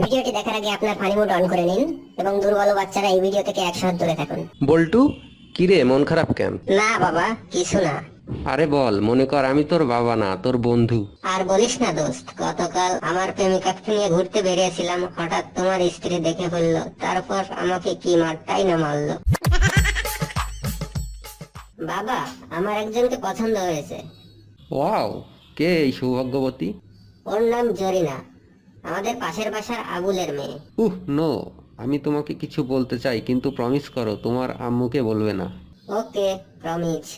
ভিডিওটি দেখার আগে আপনার ফানি মোড অন করে নিন এবং দুর্বল বাচ্চারা এই ভিডিও থেকে 100 হাত দূরে থাকুন। বল্টু, কিরে মন খারাপ কেন? না বাবা, কিছু না। আরে বল, মনে কর আমি তোর বাবা না, তোর বন্ধু। আর বলিস না দোস্ত, গতকাল আমার প্রেমিকাকে নিয়ে ঘুরতে বেরিয়েছিলাম, হঠাৎ তোমার স্ত্রী দেখে ফেললো, তারপর আমাকে কি মারটাই না মারলো। বাবা, আমার একজনকে পছন্দ হয়েছে। ওয়াও, কে এই সৌভাগ্যবতী? ওর নাম জরিনা, আমাদের পাশের বাসার আবুলের মেয়ে। নো, আমি তোমাকে কিছু বলতে চাই, কিন্তু প্রমিস করো তোমার আম্মুকে বলবে না। ওকে, প্রমিস।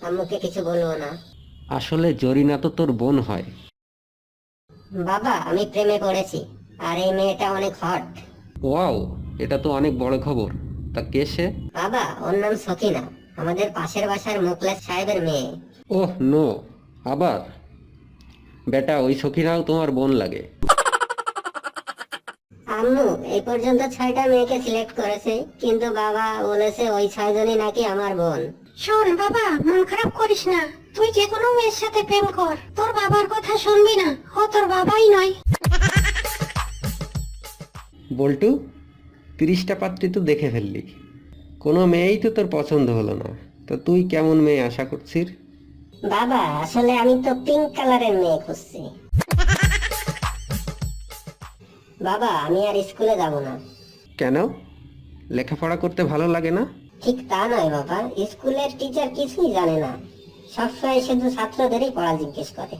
আম্মুকে কিছু বলবো না। আসলে জরিনা তো তোর বোন হয়। বাবা, আমি প্রেমে পড়েছি, আর এই মেয়েটা অনেক হট। ওয়াও, এটা তো অনেক বড় খবর। তা কে সে? বাবা, ওর নাম সকিনা, আমাদের পাশের বাসার মুখলেস সাহেবের মেয়ে। নো, আবার? বেটা, ওই সখিনাও তোমার বোন লাগে। আম্মু এই পর্যন্ত 6টা মেয়েকে সিলেক্ট করেছে, কিন্তু বাবা বলেছে ওই 6জনই নাকি আমার বোন। শোন বাবা, মন খারাপ করিস না। তুই যে কোনো মেয়ের সাথে প্রেম কর, তোর বাবার কথা শুনবি না। ও তোর বাবাই নয়। বল্টু, 30টা পাত্রী তো দেখে ফেললি, কোনো মেয়েই তো তোর পছন্দ হলো না। তা তুই কেমন মেয়ে আশা করছিস? বাবা, আসলে আমি তো পিঙ্ক কালারের মেয়ে খুঁজছি। বাবা, আমি আর স্কুলে যাব না। কেন? লেখাপড়া করতে ভালো লাগে না? ঠিক তা নয় বাবা, স্কুলের টিচার কিছুই জানে না, সবসময় শুধু ছাত্রদেরই পড়া জিজ্ঞেস করে।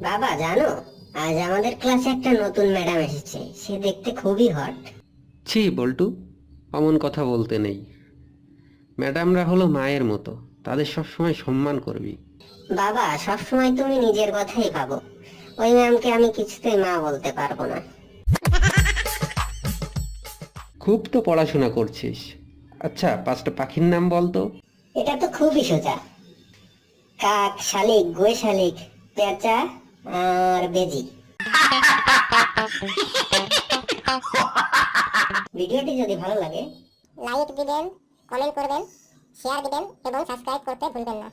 বাবা জানো, আজ আমাদের ক্লাসে একটা নতুন ম্যাডাম এসেছে, সে দেখতে খুবই হট। ছি বল্টু, অমন কথা বলতে নেই। ম্যাডামরা হলো মায়ের মতো, তাদের সবসময় সম্মান করবি। বাবা, সবসময় তুমি নিজের কথাই ভাবো, ওই ম্যামকে আমি কিছুতেই মা বলতে পারবো না। খুব তো পড়াশোনা করছিস। আচ্ছা, 5টা পাখির নাম বল তো। এটা তো খুবই সোজা। কাক, শালিক, গোয়ে শালিক, পেঁচা আর বেজি। ভিডিওটি যদি ভালো লাগে লাইক দিবেন, কমেন্ট করবেন, শেয়ার দিবেন এবং সাবস্ক্রাইব করতে ভুলবেন না।